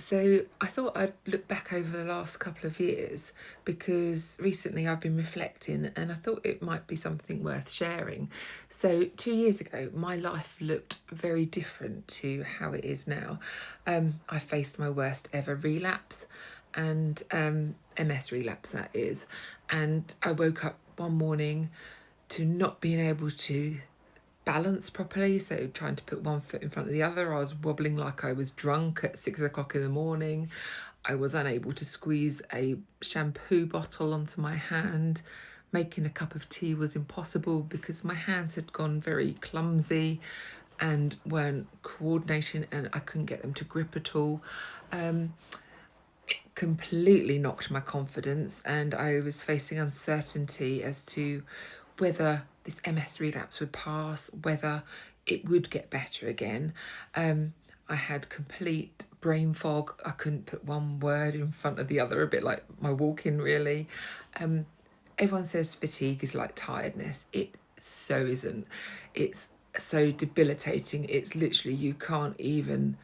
So I thought I'd look back over the last couple of years because recently I've been reflecting and I thought it might be something worth sharing. So 2 years ago, my life looked very different to how it is now. I faced my worst ever relapse and MS relapse, that is. And I woke up one morning to not being able to balance properly, so trying to put one foot in front of the other. I was wobbling like I was drunk at 6 o'clock in the morning. I was unable to squeeze a shampoo bottle onto my hand. Making a cup of tea was impossible because my hands had gone very clumsy and weren't coordinating, and I couldn't get them to grip at all. Completely knocked my confidence, and I was facing uncertainty as to whether this MS relapse would pass, whether it would get better again. I had complete brain fog. I couldn't put one word in front of the other, a bit like my walking, really. Everyone says fatigue is like tiredness. It so isn't. It's so debilitating. It's literally, you can't even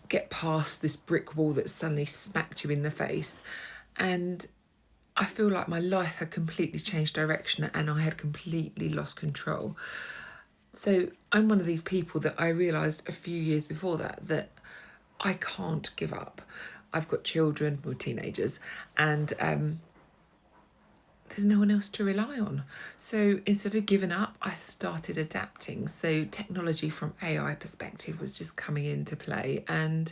get past this brick wall that suddenly smacked you in the face. And I feel like my life had completely changed direction and I had completely lost control. So I'm one of these people that I realised a few years before that I can't give up. I've got children, well, teenagers, and there's no one else to rely on. So instead of giving up, I started adapting. So technology from AI perspective was just coming into play, and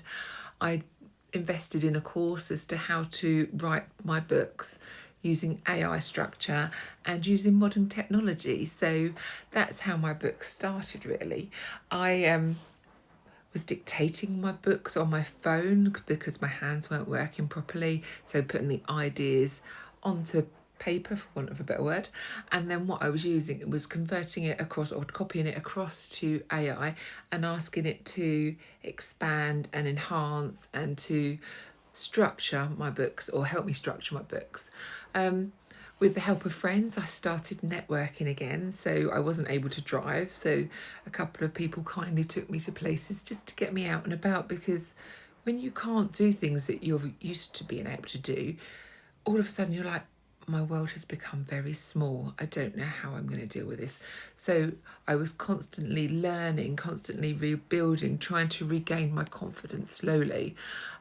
I invested in a course as to how to write my books using AI structure and using modern technology. So that's how my book started, really. I was dictating my books on my phone because my hands weren't working properly. So putting the ideas onto paper, for want of a better word, and then what I was using was converting it across or copying it across to AI and asking it to expand and enhance and to structure my books or help me structure my books. With the help of friends, I started networking again. So I wasn't able to drive, so a couple of people kindly took me to places just to get me out and about, because when you can't do things that you're used to being able to do, all of a sudden you're like, my world has become very small. I don't know how I'm going to deal with this. So I was constantly learning, constantly rebuilding, trying to regain my confidence slowly.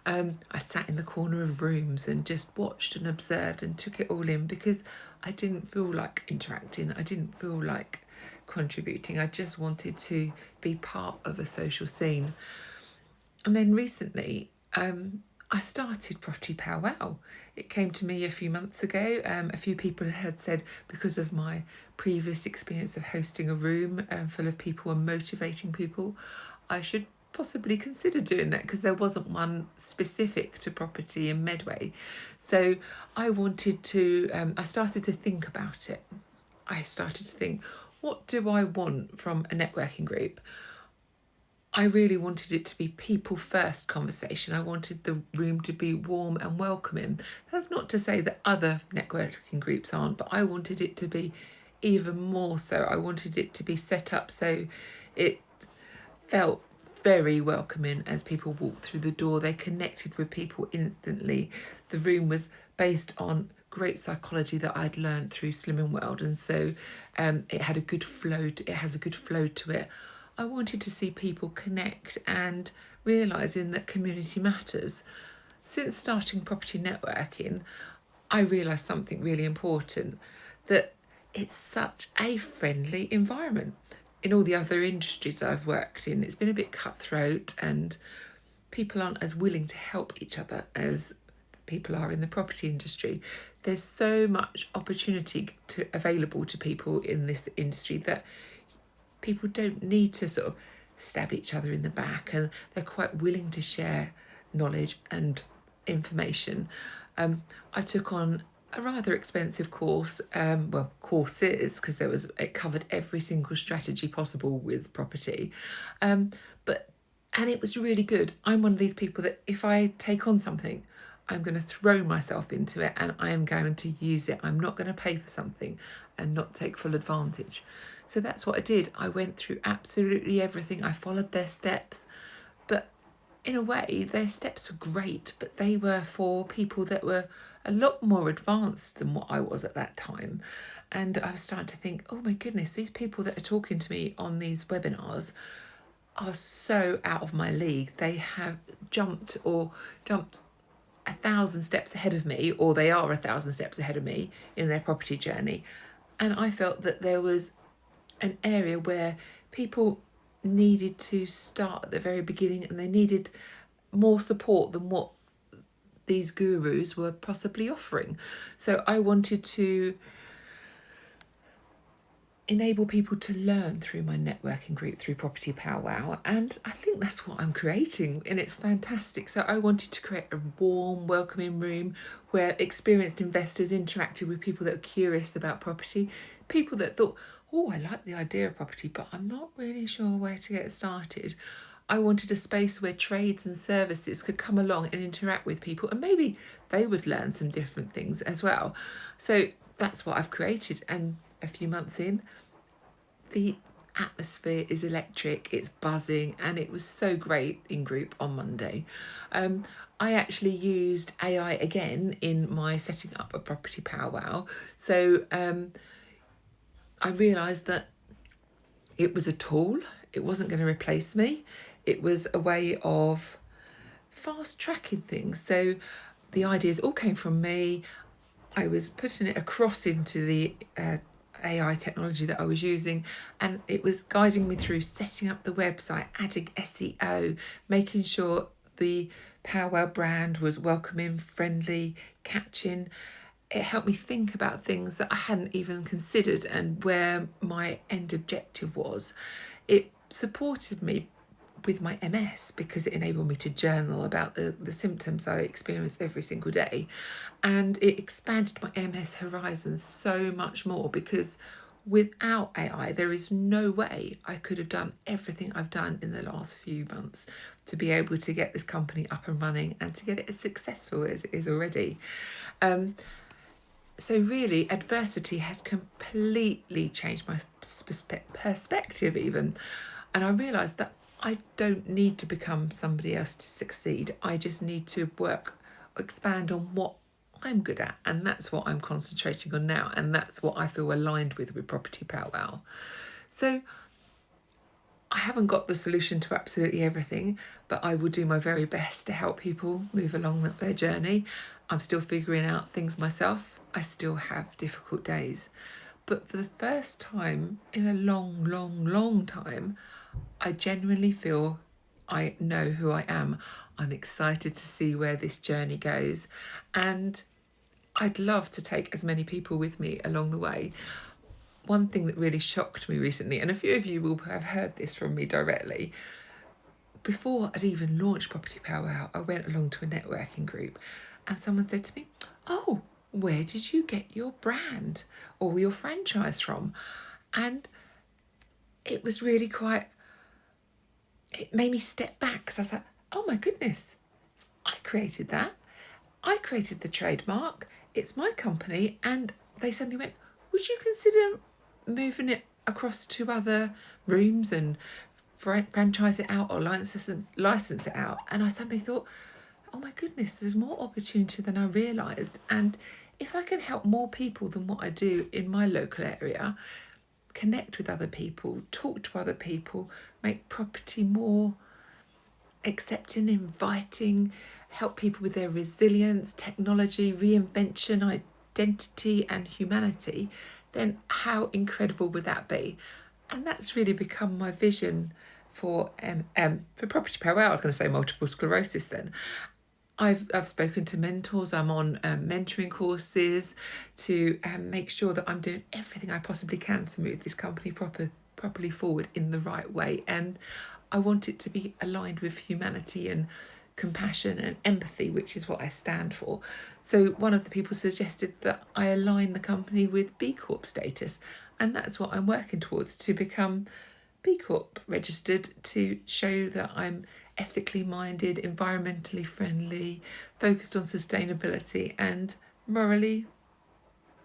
I sat in the corner of rooms and just watched and observed and took it all in because I didn't feel like interacting. I didn't feel like contributing. I just wanted to be part of a social scene. And then recently, I started Property Powwow. It came to me a few months ago. A few people had said, because of my previous experience of hosting a room full of people and motivating people, I should possibly consider doing that, because there wasn't one specific to property in Medway. So I wanted to, I started to think about it. I started to think, what do I want from a networking group? I really wanted it to be people first conversation. I wanted the room to be warm and welcoming. That's not to say that other networking groups aren't, but I wanted it to be even more so. I wanted it to be set up so it felt very welcoming as people walked through the door. They connected with people instantly. The room was based on great psychology that I'd learned through Slimming World, and so it had a good flow. It has a good flow to it. I wanted to see people connect and realising that community matters. Since starting property networking, I realised something really important, that it's such a friendly environment. In all the other industries I've worked in, it's been a bit cutthroat and people aren't as willing to help each other as people are in the property industry. There's so much opportunity available to people in this industry that people don't need to sort of stab each other in the back, and they're quite willing to share knowledge and information. I took on a rather expensive course, courses, because it covered every single strategy possible with property, and it was really good. I'm one of these people that if I take on something, I'm going to throw myself into it and I am going to use it. I'm not going to pay for something and not take full advantage. So that's what I did. I went through absolutely everything. I followed their steps. But in a way, their steps were great, but they were for people that were a lot more advanced than what I was at that time. And I was starting to think, oh my goodness, these people that are talking to me on these webinars are so out of my league. They have jumped 1,000 steps ahead of me, or they are 1,000 steps ahead of me in their property journey. And I felt that there was an area where people needed to start at the very beginning, and they needed more support than what these gurus were possibly offering. So I wanted to enable people to learn through my networking group, through Property Powwow, and I think that's what I'm creating, and it's fantastic. So I wanted to create a warm, welcoming room where experienced investors interacted with people that are curious about property, people that thought, oh, I like the idea of property, but I'm not really sure where to get started. I wanted a space where trades and services could come along and interact with people, and maybe they would learn some different things as well. So that's what I've created, and a few months in, the atmosphere is electric, it's buzzing, and it was so great in group on Monday. I actually used AI again in my setting up a property powwow. So I realised that it was a tool, it wasn't going to replace me, it was a way of fast tracking things. So the ideas all came from me. I was putting it across into the AI technology that I was using, and it was guiding me through setting up the website, adding SEO, making sure the Powwow brand was welcoming, friendly, catching. It helped me think about things that I hadn't even considered and where my end objective was. It supported me with my MS because it enabled me to journal about the symptoms I experienced every single day. And it expanded my MS horizons so much more, because without AI, there is no way I could have done everything I've done in the last few months to be able to get this company up and running and to get it as successful as it is already. So really, adversity has completely changed my perspective even. And I realised that I don't need to become somebody else to succeed. I just need to expand on what I'm good at. And that's what I'm concentrating on now. And that's what I feel aligned with Property Powwow. So I haven't got the solution to absolutely everything, but I will do my very best to help people move along their journey. I'm still figuring out things myself. I still have difficult days. But for the first time in a long time, I genuinely feel I know who I am. I'm excited to see where this journey goes. And I'd love to take as many people with me along the way. One thing that really shocked me recently, and a few of you will have heard this from me directly, before I'd even launched Property Powwow, I went along to a networking group and someone said to me, oh, where did you get your brand or your franchise from? And it was really it made me step back, because I was like, oh my goodness, I created that. I created the trademark. It's my company. And they suddenly went, would you consider moving it across to other rooms and franchise it out or license it out? And I suddenly thought, oh my goodness, there's more opportunity than I realised. And if I can help more people than what I do in my local area, connect with other people, talk to other people, make property more accepting, inviting, help people with their resilience, technology, reinvention, identity and humanity, then how incredible would that be? And that's really become my vision for Property Powwow. I was going to say multiple sclerosis then. I've spoken to mentors. I'm on mentoring courses to make sure that I'm doing everything I possibly can to move this company properly forward in the right way. And I want it to be aligned with humanity and compassion and empathy, which is what I stand for. So one of the people suggested that I align the company with B Corp status, and that's what I'm working towards, to become B Corp registered, to show that I'm ethically minded, environmentally friendly, focused on sustainability and morally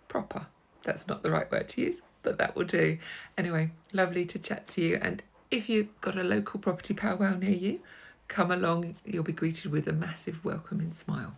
proper. That's not the right word to use, but that will do. Anyway, lovely to chat to you. And if you've got a local property powwow near you, come along, you'll be greeted with a massive welcoming smile.